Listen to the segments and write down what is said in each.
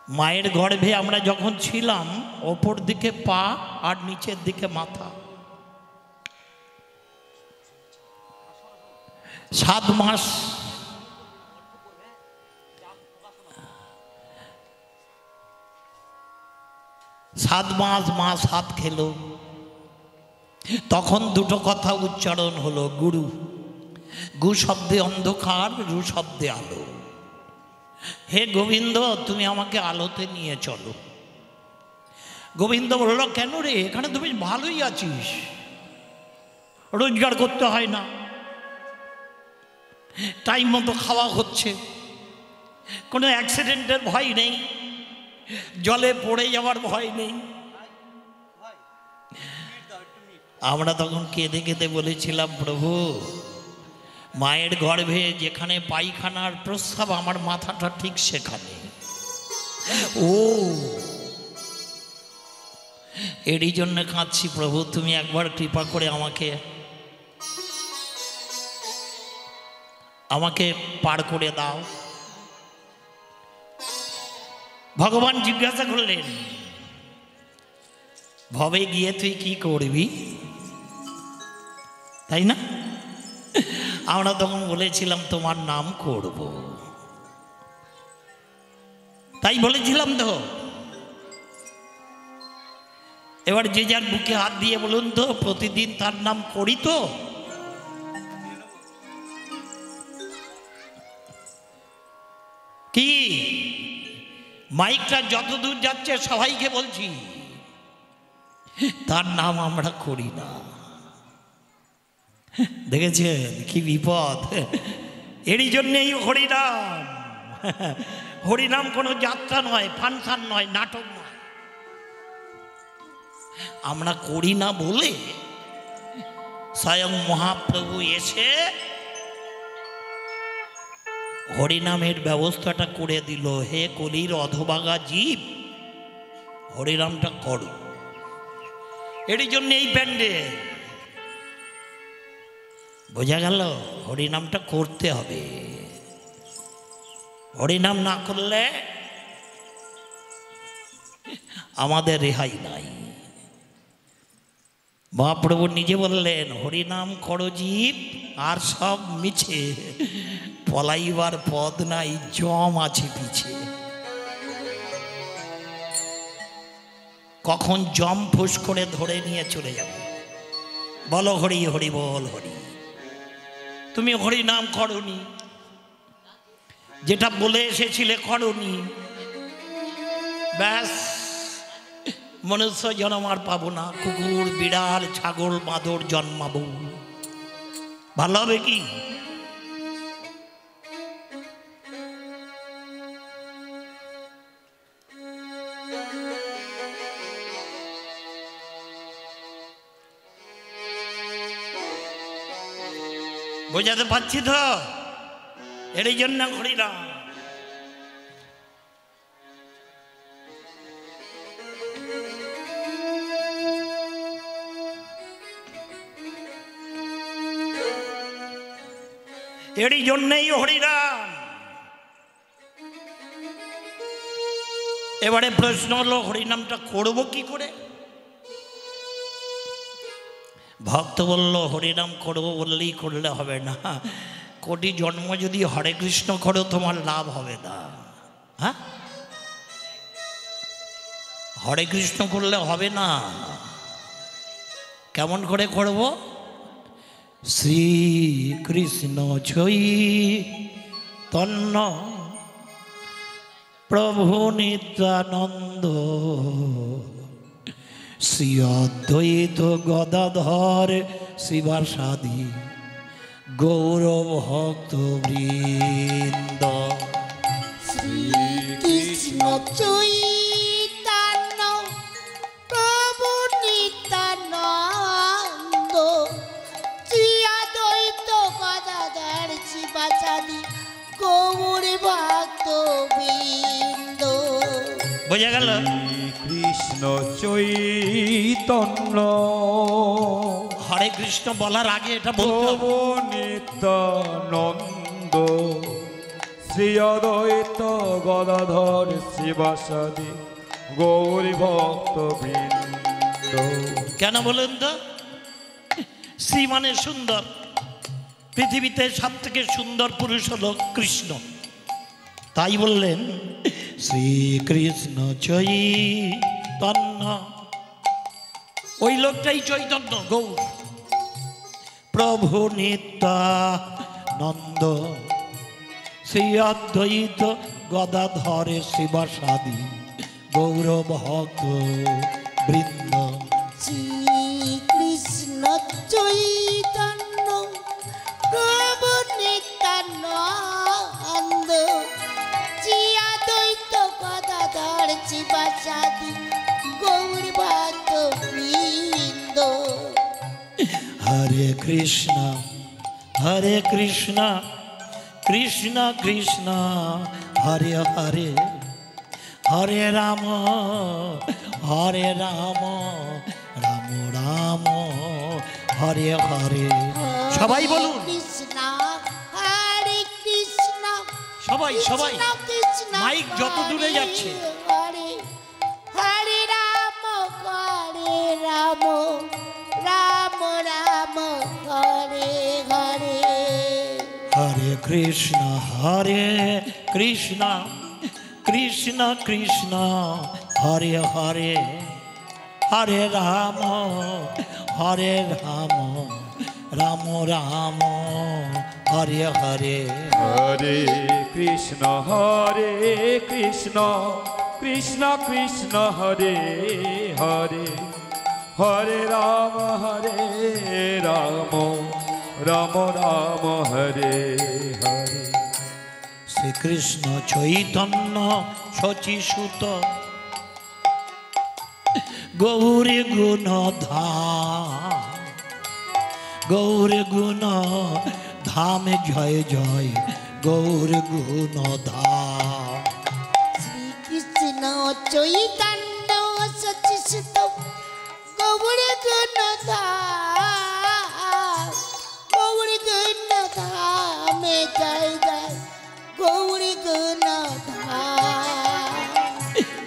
মায়ের গর্ভে আমরা যখন ছিলাম ওপর দিকে পা আর নিচের দিকে মাথা, 7 মাস মা 7 খেলো। তখন দুটো কথা উচ্চারণ হলো, গুরু। গু শব্দে অন্ধকার, রু শব্দে আলো। হে গোবিন্দ, তুমি আমাকে আলোতে নিয়ে চলো। গোবিন্দ বলল, কেন রে, এখানে তুমি ভালোই আছিস, রোজগার করতে হয় না, টাইম মতো খাওয়া হচ্ছে, কোনো অ্যাক্সিডেন্টের ভয় নেই, জলে পড়ে যাওয়ার ভয় নেই। আমরা তখন কেঁদে কেঁদে বলেছিলাম, প্রভু, মায়ের গর্ভে যেখানে পায়খানার প্রস্রাব, আমার মাথাটা ঠিক সেখানে। ও, এরই জন্য কাঁদছি প্রভু, তুমি একবার কৃপা করে আমাকে পার করে দাও। ভগবান জিজ্ঞাসা করলেন, ভবে গিয়ে তুই কি করবি, তাই না? আমরা তখন বলেছিলাম, তোমার নাম করব। তাই বলেছিলাম তো। এবার যে যার বুকে হাত দিয়ে বলুন তো, প্রতিদিন তার নাম করি তো? কি মাইকটা যত দূর যাচ্ছে সবাইকে বলছি, তার নাম আমরা করি না। দেখেছেন কি বিপদ? এরই জন্যেই হরিনাম। হরিনাম কোনো যাত্রা নয়, ফাংশন নয়, নাটক নয়। আমরা করি না বলে স্বয়ং মহাপ্রভু এসে হরিনামের ব্যবস্থাটা করে দিল। হে কলির অধভাগা জীব, হরিনামটা করো। এরই জন্য এই প্যান্ডেল। বোঝা গেল? হরিনামটা করতে হবে। হরিনাম না করলে আমাদের রেহাই নাই। মহাপ্রভু নিজে বললেন, হরিনাম করো জীব, আর সব মিছে, পলাইবার পদ নাই, জম আছে পিছে। কখন জম ফুস করে ধরে নিয়ে চলে যাবে। বলো হরি হরি বল হরি। তুমি হরিনাম করনি, যেটা বলে এসেছিলে করনি, ব্যাস মনুষ্য জন্ম আর পাবো না, কুকুর বিড়াল ছাগল বাঁদর জন্মাবো। ভালো হবে কি? বোঝাতে পারছি তো? এরই জন্য হরিনাম। এরই জন্যই হরিনাম। এবারে প্রশ্ন হলো, হরিনামটা করবো কি করে? ভক্ত বলল, হরিনাম করবো বললেই করলে হবে না, কোটি জন্ম যদি হরে কৃষ্ণ করো তোমার লাভ হবে না। হ্যাঁ, হরে কৃষ্ণ করলে হবে না। কেমন করে করব? শ্রীকৃষ্ণ চৈতন্য প্রভু নিত্যানন্দ শ্রী অদ্বৈত গদাধর শিবাসাদি গৌর ভক্ত বৃন্দ। শ্রীকৃষ্ণ চৈতন্য প্রভু নিত্যানন্দ শ্রী অদ্বৈত গদাধর শিবাসাদি গৌর ভক্ত বৃন্দ। বোঝা গেল? কৃষ্ণ চৈতন্য, হরে কৃষ্ণ বলার আগে এটা বলতে নিত্যানন্দ শ্রী অদ্বৈত গদাধর শিবাসাদি গৌরী ভক্ত বৃন্দ। কেন বলেন তো? শ্রী মানে সুন্দর। পৃথিবীতে সব থেকে সুন্দর পুরুষ হলো কৃষ্ণ। তাই বললেন শ্রীকৃষ্ণ চৈতন্য। ওই লোকটাই চৈতন্য গৌর। প্রভু নিত্যানন্দ শ্রী অদ্বৈত গদাধর শিবাসাদি গৌর ভক্ত বৃন্দ। শ্রীকৃষ্ণ চৈতন্য প্রভু নিত্যানন্দ শ্রী অদ্বৈত গদাধর শিবাসাদি গৌর ভক্ত বৃন্দ। হরে কৃষ্ণ কৃষ্ণ কৃষ্ণ হরে হরে, হরে রাম রাম রাম হরে হরে। সবাই বলুন কৃষ্ণ হরে কৃষ্ণ, সবাই সবাই। কৃষ্ণ মাইক যত দূরে যাচ্ছে। হরে হরে রাম রাম রাম রাম হরে হরে। হরে কৃষ্ণ কৃষ্ণ কৃষ্ণ হরে হরে, হরে রাম রাম রাম হরে হরে। হরে কৃষ্ণ কৃষ্ণ কৃষ্ণ হরে হরে, হরে রাম রাম রাম হরে হরে। শ্রীকৃষ্ণ চৈতন্য শচীসুত গৌরী গুণধাম, গৌরী গুণ ধাম জয় জয় গৌর গুণধাম। শ্রীকৃষ্ণ চৈতন্য সচিত গৌর গুণধাম, গৌর গুণধামে জয় জয় গৌর গুণধাম।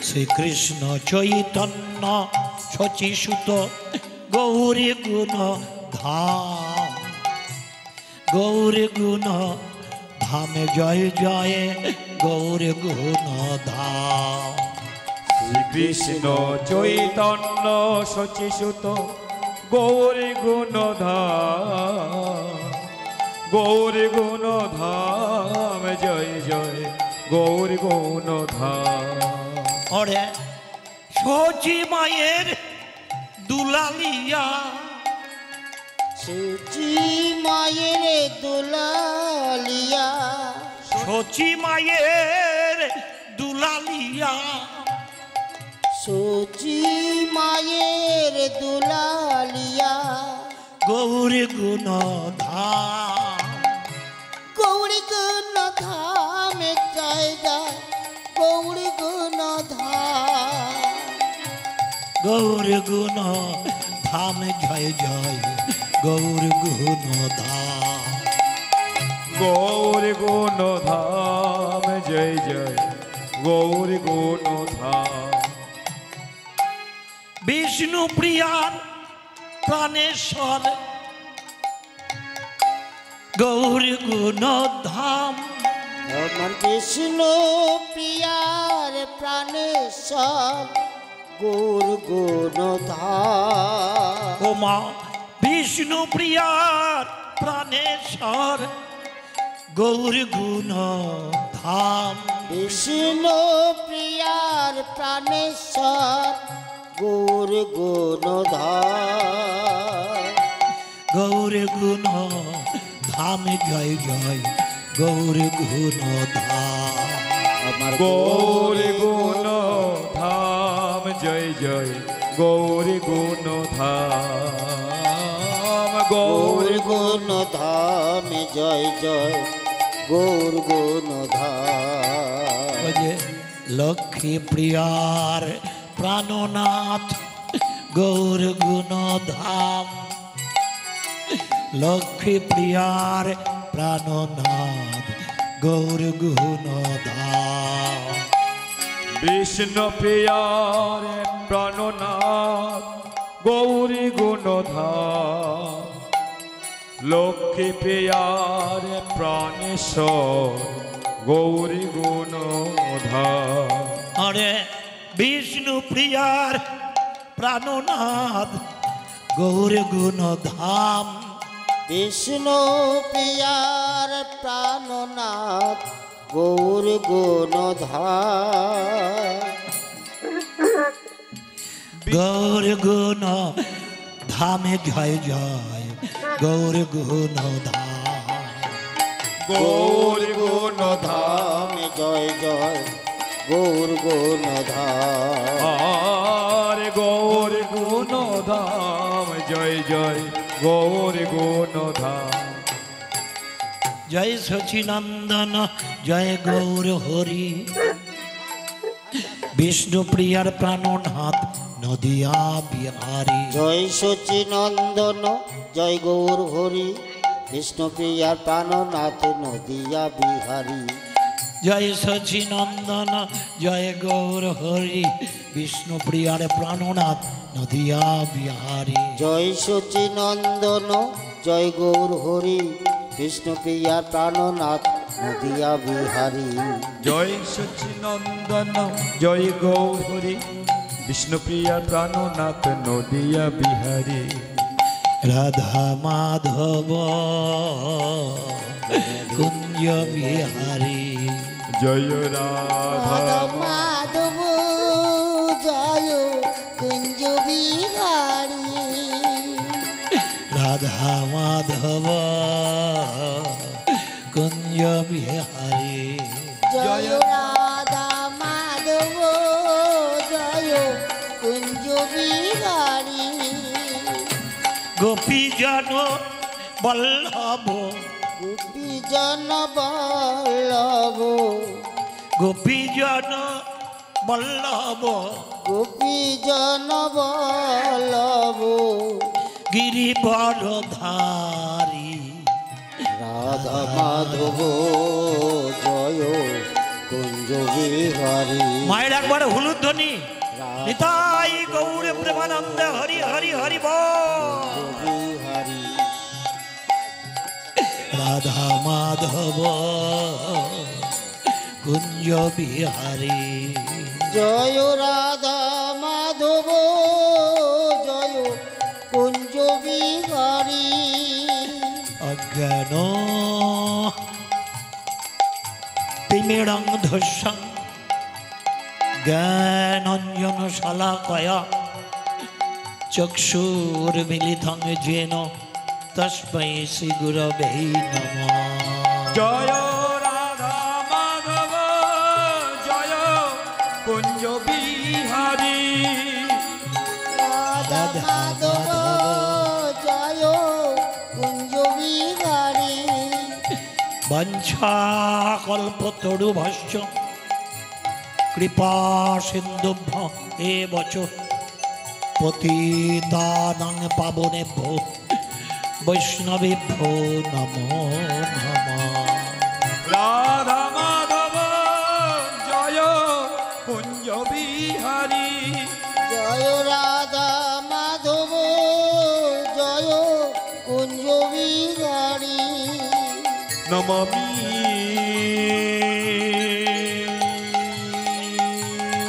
শ্রীকৃষ্ণ চৈতন্য শচীসুত গৌরী গুণ ধাম, গৌরী গুণ ধামে জয় জয় গৌর গুণ ধাম। শ্রীকৃষ্ণ চৈতন্য শচীসুত গৌরী গুণধাম, গৌরী গুণধাম জয় জয় গৌরী গুণধাম। ওরে শচী মায়ের দুলালিয়া, সচি মায়ের দুলালিয়া, শচী মায়ের দুলালিয়া, সচি মায়ের দুলালিয়া গৌর গুণ ধাম, গৌর গুণধামে জয় জয় গৌর গুণধাম। গৌর গুণ ধাম জয় জয় গৌর গুণ ধাম। গৌর গুণধাম জয় জয় গৌর গুণধাম। বিষ্ণু প্রিয়ার প্রাণেশ্বর গৌর গুণ ধাম, আমার বিষ্ণু প্রিয়ার প্রাণেশ্বর গৌর গুণধাম। ও মা বিষ্ণু প্রিয়ার প্রাণেশ্বর গৌর গুণ ধাম, বিষ্ণু প্রিয়ার প্রাণেশ্বর গৌর গুণধাম। গৌর গুণ ধাম জয় জয় গৌর গুণ ধাম। আমার গৌর গুণধাম জয় জয় গৌর গুণধাম। গৌর গুণধাম জয় জয় গৌর গুণধাম। ওই যে লক্ষ্মী প্রিয়ার প্রাণনাথ গৌর গুণ ধাম, লক্ষ্মী প্রিয়ার প্রাণনাথ গৌর গুণধাম। বিষ্ণু প্রিয়ার প্রাণনাথ গৌরী গুণধাম, লক্ষ্মী প্রিয়ার প্রাণেশ্বর গৌরী গুণধাম। আরে বিষ্ণু প্রিয়ার প্রাণনাথ গৌর গুণধাম, বিষ্ণু প্রিয়ার প্রাণনাথ গৌর গুণধাম। গৌর গুণ ধামে জয় জয় গৌর গুণধাম। গৌর গুণধাম ধামে জয় জয় গৌর গুণধাম। আরে গৌর গুণধাম জয় জয় গৌর গুণধাম। জয় সচিনন্দন জয় গৌর হরি, বিষ্ণু প্রিয়ার প্রাণনাথ নদিয়া বিহারী। জয় সচিনন্দন জয় গৌর হরি, বিষ্ণু প্রিয়ার প্রাণনাথ নদিয়া বিহারী। জয় সচিনন্দন জয় গৌর হরি, বিষ্ণু প্রিয়ার প্রাণনাথ নদিয়া বিহারী। জয় সচিনন্দন জয় গৌর হরি, বিষ্ণু প্রিয়ার প্রাণনাথ নদিয়া বিহারী। জয় সচিনন্দন জয় গৌরী, বিষ্ণুপ্রিয়া প্রাণনাথ নদিয়া বিহারী। রাধা মাধব কুঞ্জ বিহারী। জয় রাধা মাধব জয় কুঞ্জ বিহারী। রাধা মাধব কুঞ্জ বিহারী। জয় রাধা মাধব জয় কুঞ্জ বিহারী। গোপীজন বল্লভ গোপীজন বল্লভ, গোপীজন বল্লভ গোপীজন বল্লভ। গিরিবরধারী। রাধা মাধব জয় কুঞ্জ বিহারী। মায়ের একবার হলুদ ধ্বনি। নিতাই গৌর প্রেমানন্দ হরি হরি হরি বল। বিহারী। রাধা মাধব কুঞ্জ বিহারী। জয় রাধা মাধব জয় কুঞ্জ বিহারী। অজ্ঞান তিমিরন্ধস্যং জ্ঞানঞ্জন শালাকয়া চক্ষুর্মিলিতং যেন তস্मै শ্রী গুরবে নমঃ। জয় রাধা মাধব জয় কুঞ্জ বিহারী। রাধা মাধব জয় কুঞ্জ বিহারী। বাঞ্ছা কল্পতরুভশ্চ কৃপা সিন্ধুভ্য এব চ পতিতানাং পাবনেভ্যো বৈষ্ণবেভ্যো নমো নমঃ। রাধা মাধব জয় কুঞ্জ বিহারী। জয় রাধা মাধব জয় কুঞ্জ বিহারী। নমামি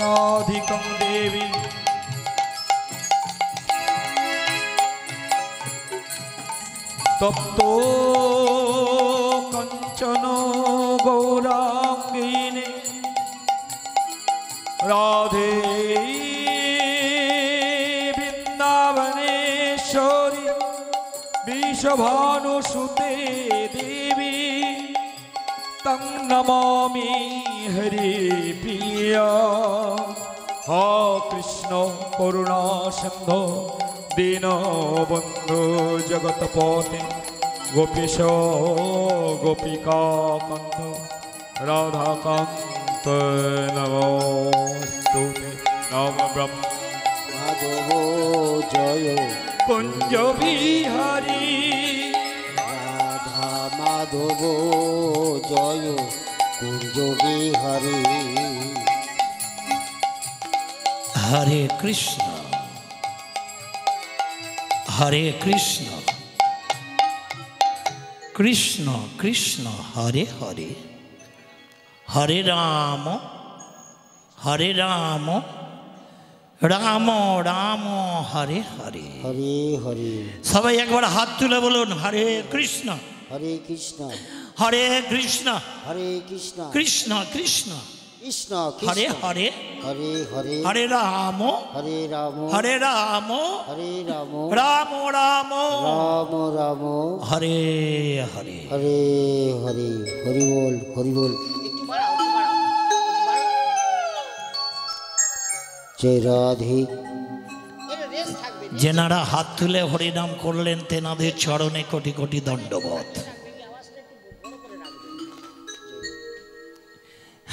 রাধিকাং দেবী। তপ্ত কঞ্চন গৌরাঙ্গিনী রাধে বৃন্দাবনেশ্বরী বিষভানুসুতে দেবী। তং নমামি হরি প্রিয়া। হে কৃষ্ণ করুণা সিন্ধু দীনবন্ধু জগৎপতে গোপীশ গোপিকাকান্ত রাধাকান্ত নমস্তুতে। নম ব্রহ্ম মাধব জয় কুঞ্জ বিহারী। রাধা মাধব জয় কুঞ্জ বিহারী। হরে কৃষ্ণ হরে কৃষ্ণ কৃষ্ণ কৃষ্ণ হরে হরে, হরে রাম রাম রাম হরে হরে। হরে হরে। সবাই একবার হাত তুলে বলুন হরে কৃষ্ণ হরে কৃষ্ণ হরে কৃষ্ণ হরে কৃষ্ণ কৃষ্ণ কৃষ্ণ কৃষ্ণ হরে কৃষ্ণ হরে, হরে হরে। হরে রাম হরে রাম হরে রাম হরে রাম রাম রাম রাম রাম হরে হরে। হরে হরে। হরি বল হরি বল। জয় রাধে। যেনারা হাত তুলে হরিনাম করলেন তেনাদের চরণে কোটি কোটি দণ্ডবত।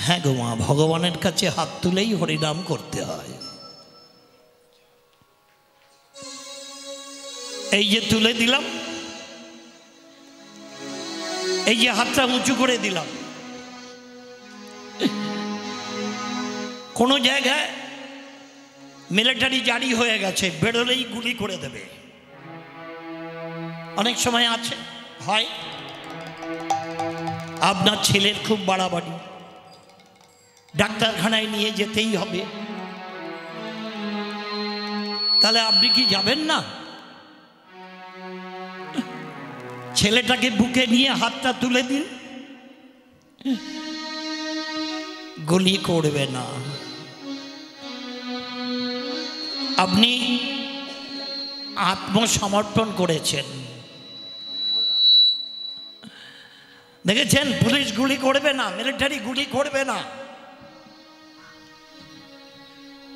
হ্যাঁ গো মা, ভগবানের কাছে হাত তুলেই হরিনাম করতে হয়। এই যে তুলে দিলাম, এই যে হাতটা উঁচু করে দিলাম, কোনো জায়গায় মিলিটারি জারি হয়ে গেছে, বেরোলেই গুলি করে দেবে, অনেক সময় আছে হয়। আপনার ছেলের খুব বাড়াবাড়ি, ডাক্তারখানায় নিয়ে যেতেই হবে, তাহলে আপনি কি যাবেন না? ছেলেটাকে বুকে নিয়ে হাতটা তুলে দিন, গুলি করবে না। আপনি আত্মসমর্পণ করেছেন, দেখেছেন পুলিশ গুলি করবে না, মিলিটারি গুলি করবে না।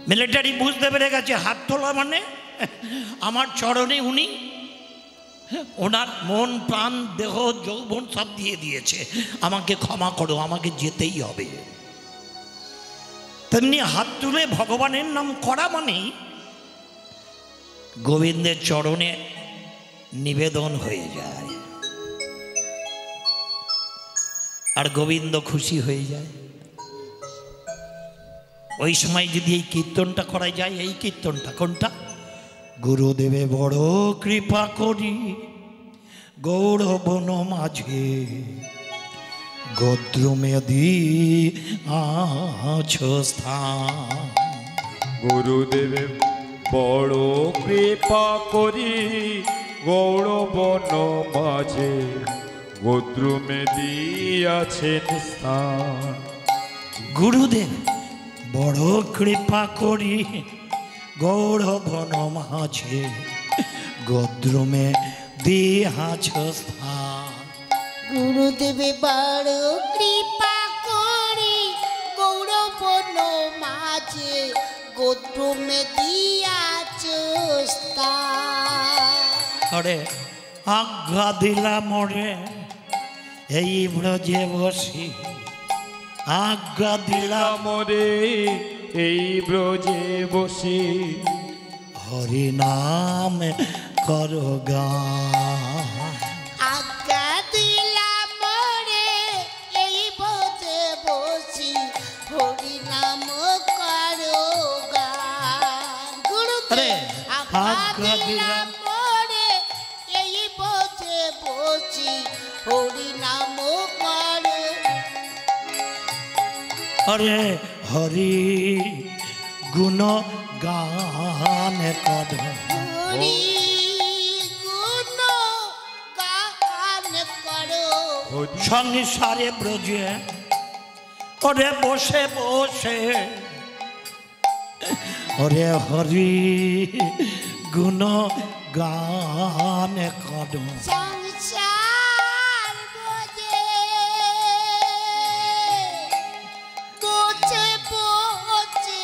মিলিটারি বুঝতে পেরে গেছে হাত তোলা মানে আমার চরণে উনি ওনার মন প্রাণ দেহ যৌবন সব দিয়ে দিয়েছে, আমাকে ক্ষমা করো, আমাকে যেতেই হবে। তেমনি হাত তুলে ভগবানের নাম করা মানেই গোবিন্দের চরণে নিবেদন হয়ে যায়, আর গোবিন্দ খুশি হয়ে যায়। ওই সময় যদি এই কীর্তনটা করা যায়, এই কীর্তনটা কোনটা? গুরুদেবে বড় কৃপা করি গৌরবন মাঝে গোদ্রুমে দিয়াছো স্থান। গুরুদেব বড় কৃপা করি গৌরবন মাঝে গোদ্রুমে দিয়াছেন স্থান। গুরুদেব বড় কৃপা করি গৌরবন মাঝে গোদ্রুমে দিয়াছো স্থান। গুরুদেবে বড় কৃপা করে গৌরবন মাঝে গোত্রমে দিয়াছো স্থান। আরে আজ্ঞা দিলা মোরে এই ব্রজে বসি, আজ্ঞা দিলা মোরে এই ব্রজে বসে হরি নাম করো গান। আজ্ঞা দিলাম মোরে এই ব্রজে বসি হরি নাম করো গান। আরে আজ্ঞা আজ্ঞা দিলাম দিলাম মোরে এই ব্রজে বসি হরি নাম করো। আরে হরি গুণ গান করো, হরি গুণ গান করো। সংসারে ব্রজে ওরে বসে বসে ওরে হরি গুণ গান করো। সংসার বোঝে বসে বসে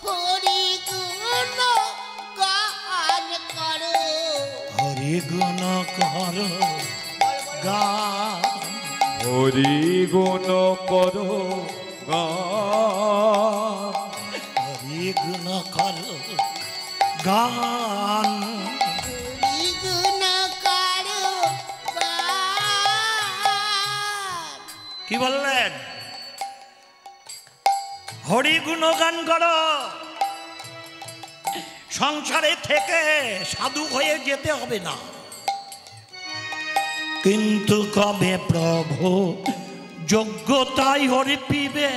হরি গুণ গান করো। হরি গুণ করো গান, হরি গুণ করো গান। হরি গুণ করো গান। হরি গুণ করো গান। কি বললেন? হরি গুণগান করো। সংসারে থেকে সাধু হয়ে যেতে হবে না, কিন্তু কবে প্রভু যোগ্যতাই হরি পিবে।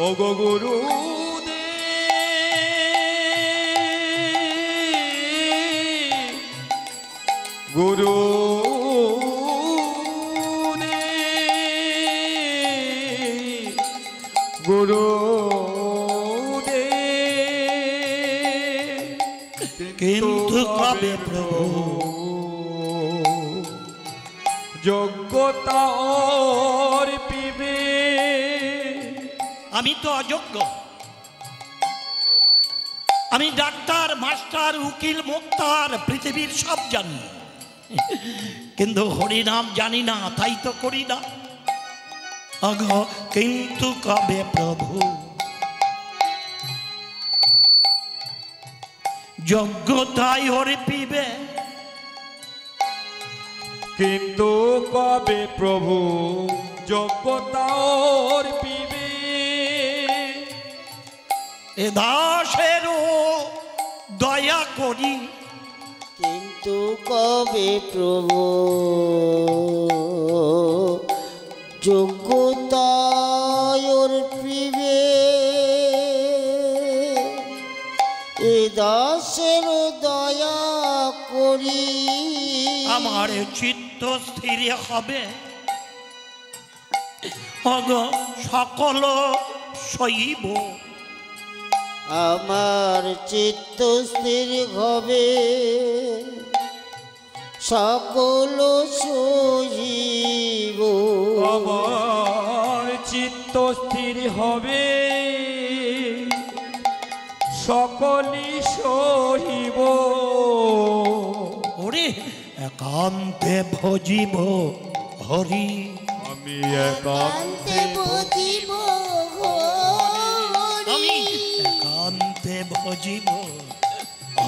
ও গো গুরু গুরু গুরু কিন্তু কবে প্রভু যোগ্যতা ওর পিবে। আমি তো অযোগ্য, আমি ডাক্তার, মাস্টার, উকিল, মুক্তার, পৃথিবীর সব জানি, কিন্তু হরিনাম জানি না, তাই তো করি না। অগো কিন্তু কবে প্রভু যোগ্যতাই হরি পিবে। কিন্তু কবে প্রভু যোগ্যতা ওর পিবে। এ দাসেরও দয়া করি, কিন্তু কবে প্রভু যোগ্যতার পিবে। এ দাসের দয়া করি, আমার চিত্ত স্থির হবে। অগ সকল সইব, আমার চিত্ত স্থির হবে, সকল সহিব। আমার চিত্ত স্থির হবে, সকলি সহিব। ওরে একান্তে ভজিব হরি, আমি একান্তে বুঝিব আমি হরি, একান্তে ভজিব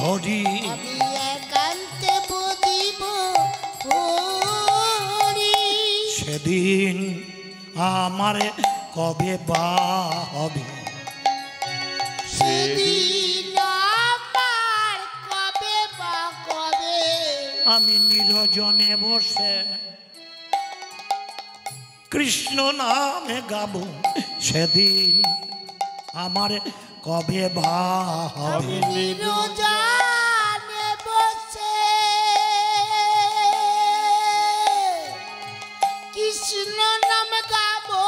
হরি। আমি একান্তে বুঝিব হরি। সেদিন আমার কবে বা হবে, সেদিন আমার কবে বা কবে, আমি নিরজনে বসে কৃষ্ণ নামে গাবো। সেদিন আমার কবে বা হবে, নিরজনে বসে কৃষ্ণ নাম গাবো,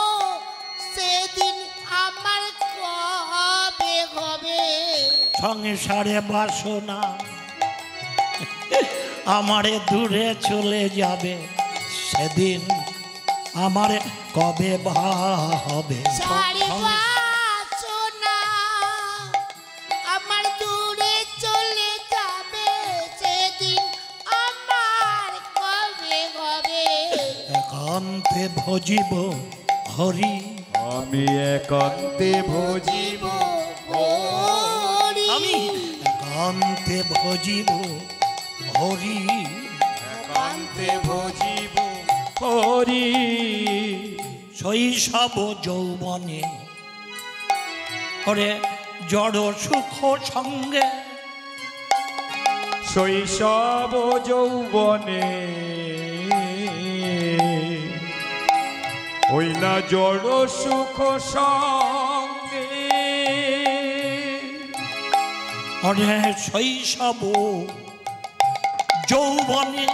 সেদিন আমার কবে হবে। সংসারে বাসনা আমারে দূরে চলে যাবে, সেদিন আমার কবে বা হবে। সারি বাসনা আমার দূরে চলে যাবে, সেদিন আমার কবে হবে। একান্তে ভজিব হরি, আমি একান্তে ভজিব হরি, আমি একান্তে ভজিব হরি। একান্তে ভজিব হরি। শৈশব যৌবনে ওরে জড় সুখ সঙ্গে, শৈশব যৌবনে ওই না জড় সুখ সঙ্গে। ওরে শৈশব যৌবনে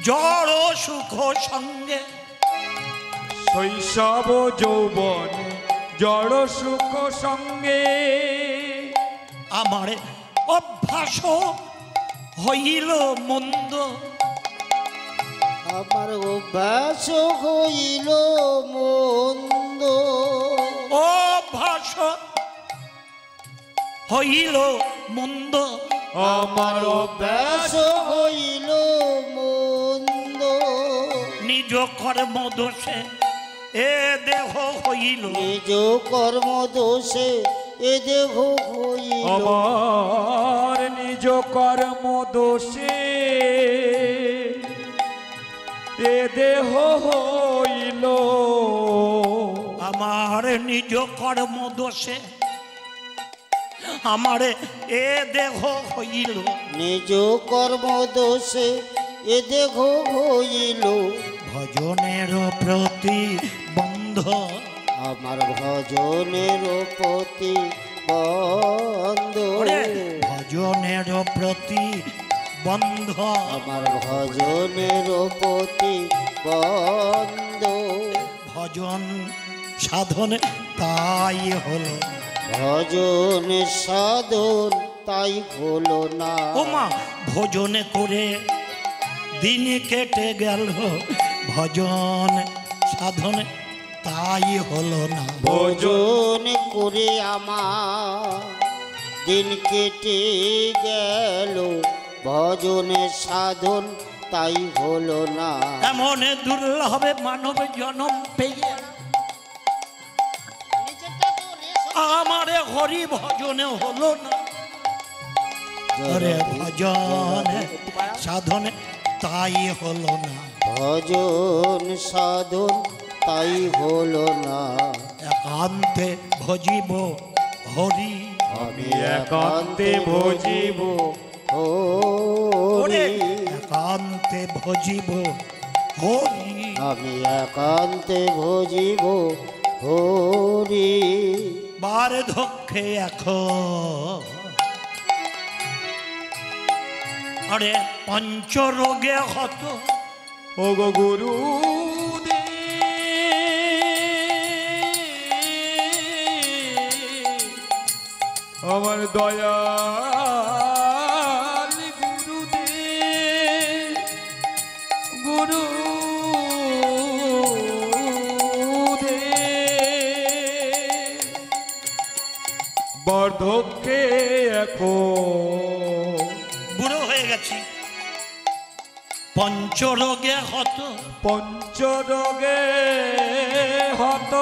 জড় সুখ সঙ্গে, শৈশব যৌবনে জড় সুখ সঙ্গে। আমার অভ্যাস হইল মন্দ, আমার অভ্যাস হইল মন্দ, অভ্যাস হইল মন্দ। আমার অভ্যাস হইল মন্দ, নিজ কর্ম দোষে এ দেহ হইল, নিজ কর্ম দোষে এ দেহ হইল। আমার নিজ কর্ম দোষে এ দেহ হইল আমার নিজ কর্ম দোষে আমারে এ দেহ হইল, নিজ কর্ম দোষে এ দেহ হইল, ভজনের প্রতি বন্ধ আমার ভজনের প্রতি বন্ধ, ভজনের প্রতি বন্ধ, আমার ভজনের প্রতি বন্ধ, ভজন সাধন তাই হলো, ভজন সাধন তাই হলো না। ও মা ভজন করে দিন কেটে গেল, ভজন সাধন তাই হলো না। ভজন করে আমার দিন কেটে গেল, ভজনের সাধন তাই হলো না। এমন দুর্লভে মানব জনম পেয়ে আমারে হরি ভজনে হলো না, আরে ভজন সাধন তাই হলো না, ভজন সাধন তাই হলো না। একান্তে ভজিব হরি, আমি একান্তে ভজিব হরি, একান্তে ভজিব হরি, আমি একান্তে ভজিব হরি। বার্ধক্যে এখন আরে পঞ্চরোগে হত, ও গো গুরু আমার দয়াল গুরুদেব, গুরুদেব বার্ধক্যে এখন বুড়ো হয়ে গেছি, পঞ্চরোগে হত, পঞ্চরোগে হত,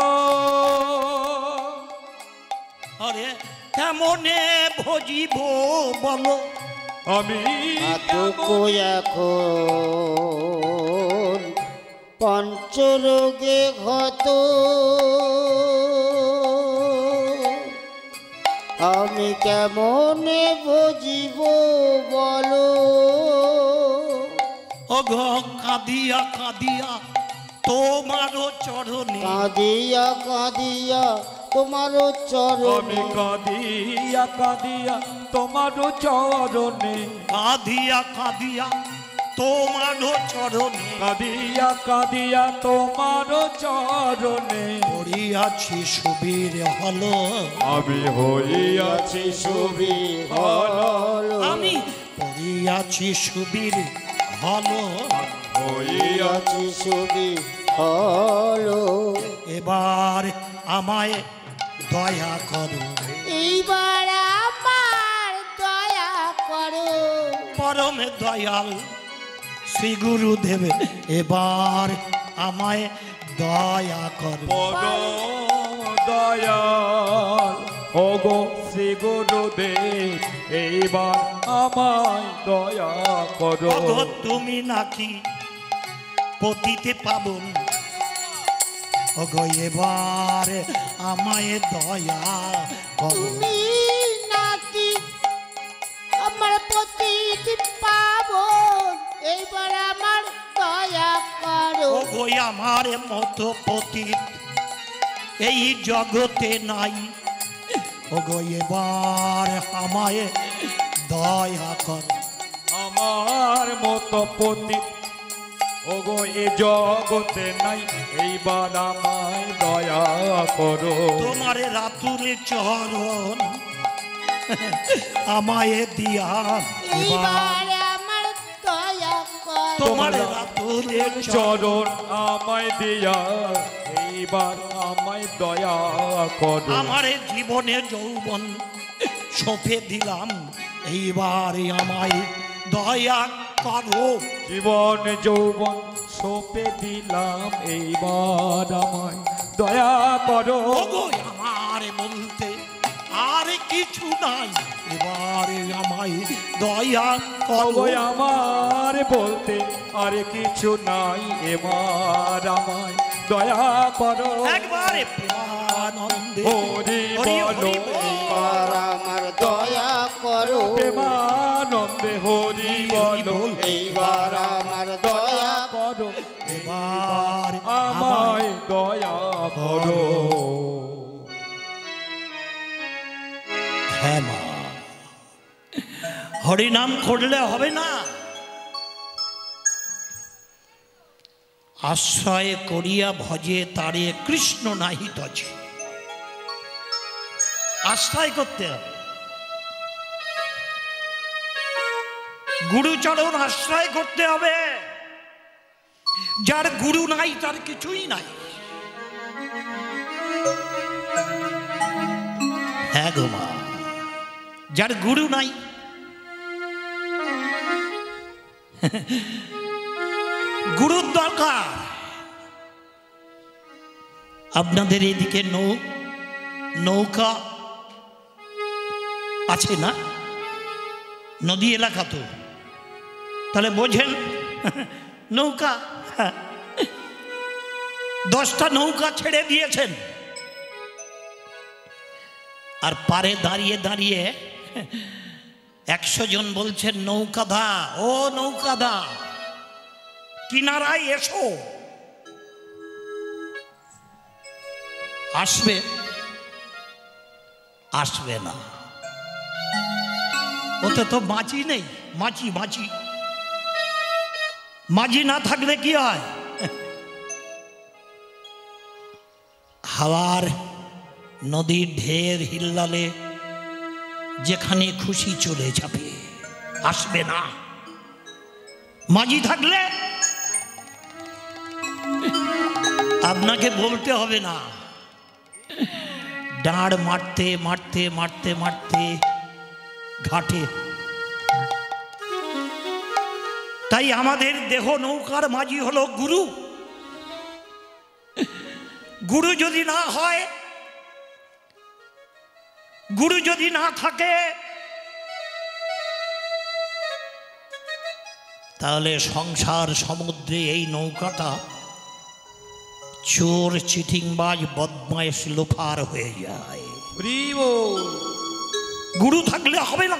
আরে কেমনে ভজিব বলো, আমি আতকো এখন পঞ্চরোগে ঘত, আমি কেমনে ভজিব বলো। অঘ কাঁদিয়া কাঁদিয়া তোমারও চরণে, কাঁদিয়া কাঁদিয়া তোমার আমি চরণে, কাঁদিয়া কাঁদিয়া তোমার চরণে, কাঁদিয়া কাঁদিয়া তোমারও চরণে, কাঁদিয়া কাঁদিয়া তোমার চরণে পড়িয়াছি সুবীর হলো, আমি হইয়াছি ছবি হলো, আমি পড়িয়াছি সুবীর হলো, হইয়াছি ছবি হলো। এবার আমায় দয়া করো, এইবার আমার দয়া করো, পরম দয়াল শ্রী গুরুদেব এবার আমায় দয়া করো, পরম দয়াল ও গো শ্রী গুরুদেব এইবার আমায় দয়া করো। ওগো তুমি নাকি পতিতে পাবন, ওগো এবার আমায় দয়া করো, তুমি নাকি আমার প্রতি পাবো, এইবার আমার দয়া করো। ওগো আমার মতো পতিত এই জগতে নাই, ওগো এবার আমায় দয়া করো, আমার মতো পতি ওগো এ জগতে নাই, এইবার আমায় দয়া করো। তোমার রাতুর চরণ আমায় দিয়া এবার, এইবার আমার দয়া করো। তোমার রাতুরের চরণ আমায় দিয়া এইবার আমায় দয়া করো। আমার জীবনে যৌবন সঁপে দিলাম, এইবার আমায় দয়া করো, জীবন যৌবন সঁপে দিলাম, এইবার আমায় দয়া করো। ওগো আমার বলতে আর কিছু নাই, এবার আমায় দয়া করো, ওগো আমার বলতে আর কিছু নাই, এবার আমায় দয়া করো একবারে প্রেমানন্দে হরি বলো এইবার আমার দয়া করো প্রেমানন্দে হরি বলো এইবার আমার দয়া করো এবার আমায় দয়া করো। হ্যাঁ মা, হরিনাম করলে হবে না, আশ্রয় করিয়া ভজে তারে কৃষ্ণ নাহি তজে। আশ্রয় করতে হবে, গুরুচরণ আশ্রয় করতে হবে। যার গুরু নাই তার কিছুই নাই। হ্যাঁ গো মা, যার গুরু নাই, গুরুর দরকার। আপনাদের এদিকে নৌকা আছে না? নদী এলাকা তো, তাহলে বোঝেন নৌকা 10টা নৌকা ছেড়ে দিয়েছেন, আর পারে দাঁড়িয়ে দাঁড়িয়ে 100 জন বলছেন নৌকাদা, ও নৌকাদা কিনারায় এসো। আসবে? আসবে না। ওতে তো মাঝি নেই, মাঝি না থাকলে কি হয়? হাওয়ার নদীর ঢের হিল্লালে যেখানে খুশি চলে যাবে, আসবে না। মাঝি থাকলে আপনাকে বলতে হবে না, দাঁড় মারতে মারতে মারতে মারতে ঘাটে। তাই আমাদের দেহ নৌকার মাঝি হলো গুরু। গুরু যদি না হয়, গুরু যদি না থাকে, তাহলে সংসার সমুদ্রে এই নৌকাটা চোর, চিটিংবাজ, বদমাইশ, লোফার হয়ে যায়। গুরু থাকলে হবে না।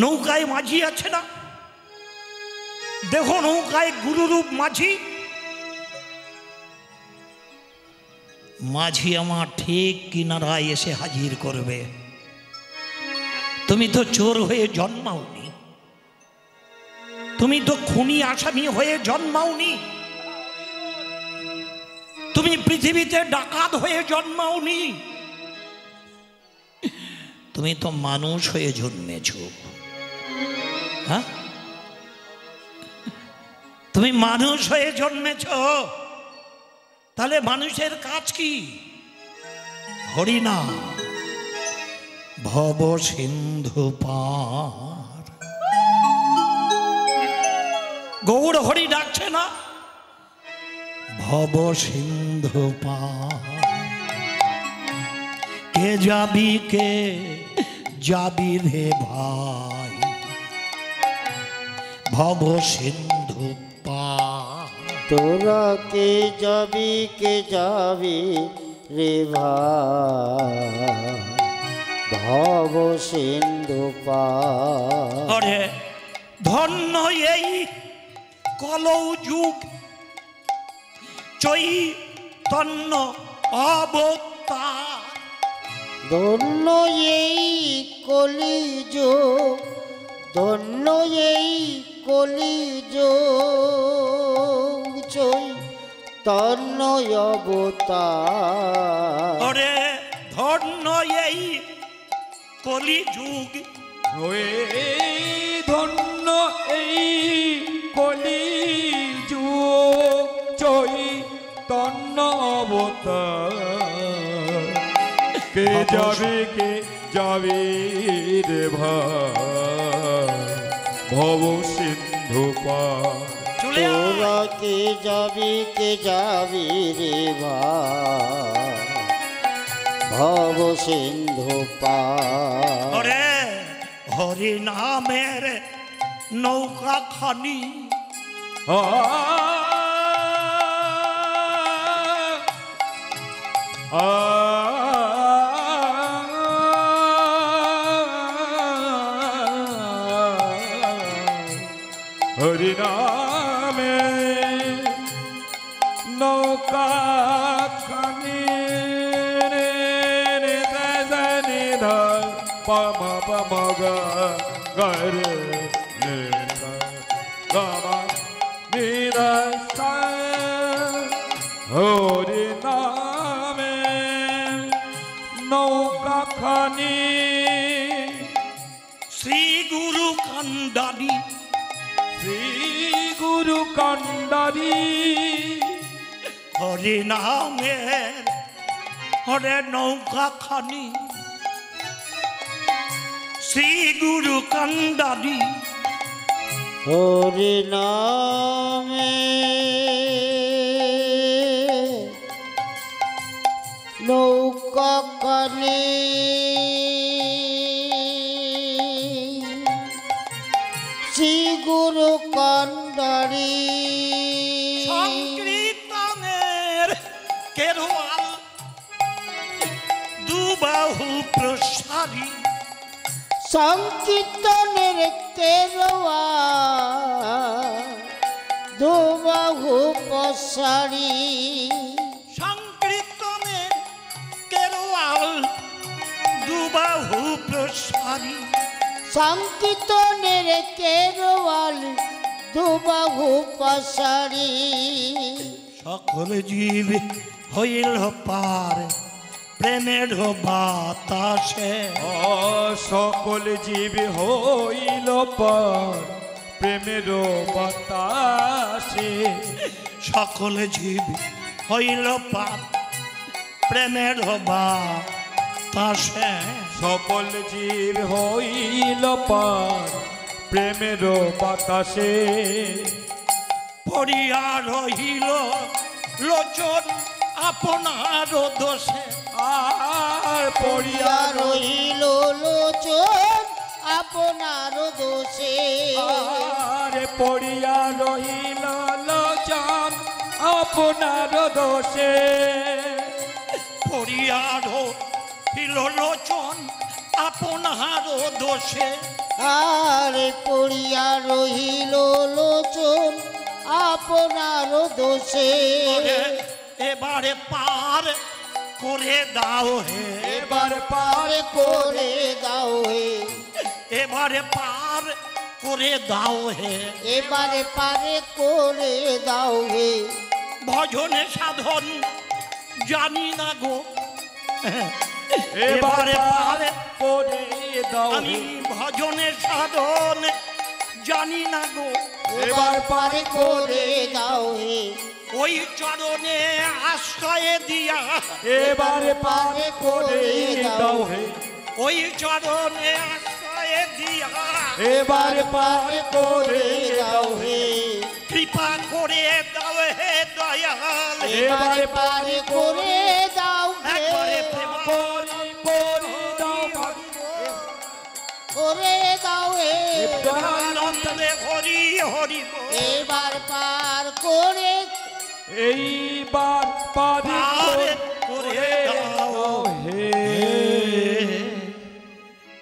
নৌকায় মাঝি আছে না? দেখো নৌকায় গুরুরূপ মাঝি। মাঝি আমার ঠিক কিনারায় এসে হাজির করবে। তুমি তো চোর হয়ে জন্মাওনি, তুমি তো খুনি আসামি হয়ে জন্মাওনি, তুমি পৃথিবীতে ডাকাত হয়ে জন্মাওনি, তুমি তো মানুষ হয়ে জন্মেছ। হ্যাঁ, তুমি মানুষ হয়ে জন্মেছ। তাহলে মানুষের কাজ কি? হরিনাম। ভব সিন্ধু পার, গৌর হরি ডাকছে না? ভব সিন্ধু পার, কে যাবি রে ভাই, ভব সিন্ধু পার। তোরা কে যাবি রে ভাই, ভব সিন্ধু পার। আরে ধন্য এই কলৌ যুগ, চৈতন্য অবতার। ধন্য এই কলিযুগ, ধন্য এই কলিযুগ, চৈতন্য অবতার। ওরে ধন্য এই কলিযুগ, ধন্য এই কলিযুগ, চৈতন্য অবতার। কে যাবে রে ভাই, ভব সিন্ধু পার। তোরা কে যাবি রে ভাই, ভব সিন্ধু পার। ওরে হরি নামের নৌকা খানি, হরি নামে নৌকা খানি পম পম গরে হরি নামে নৌকা খানি শ্রী গুরু কান্ডারি শ্রী গুরু কান্ডারি হরি নামের হরে নৌকা খানি শ্রী গুরু কান্ডারি হরি নামে নৌকা কানে শ্রী গুরু কান্ডারি সংকীর্তনের কেরোয়াল দুবাহু প্রসারী সংকীর্তনের কেরোয়া দুবাহু প্রসারী সংকীর্তনের কেরোয়াল দুবাহু প্রসারী সংকীর্তনের কেরোয়াল দুবাহু প্রসারী সকল জীব হইল পার প্রেমের বাতাসে সকল জীব হইল পার প্রেমের বাতাসে সকল জীব হইল পার প্রেমের বাতাসে সকল জীব হইল পার প্রেমের বাতাসে পড়িয়া রহিল লোচন আপনার দোষে আর পড়িয়া রহিল লোচন আপনার দোষে আর পড়িয়া রহিল লোচন আপনার দোষে পড়িয়া রহিল লোচন আপনার দোষে আর পড়িয়া রহিল লোচন আপনার দোষে এবারে পার করে দাও হে এবার পার করে দাও হে এবারে পার করে দাও হে এবারে পারে করে দাও হে ভজনে সাধন জানি না গো এবারে পার করে দাও আমি ভজনে সাধন জানি না গো এবার পারে করে দাও হে ওই চরণে আশ্রয় দিয়া এবারে পার করে দাও হে ওই চরণে আশ্রয় দিয়া এবারে পার করে দাও হে কৃপা করে দাও হে দয়াল এবারে পারে করে দাও হে একবারে প্রেম করে দাও করে দাও হে আনন্দে হরি হরি বল। এবার পার করে এইবার পার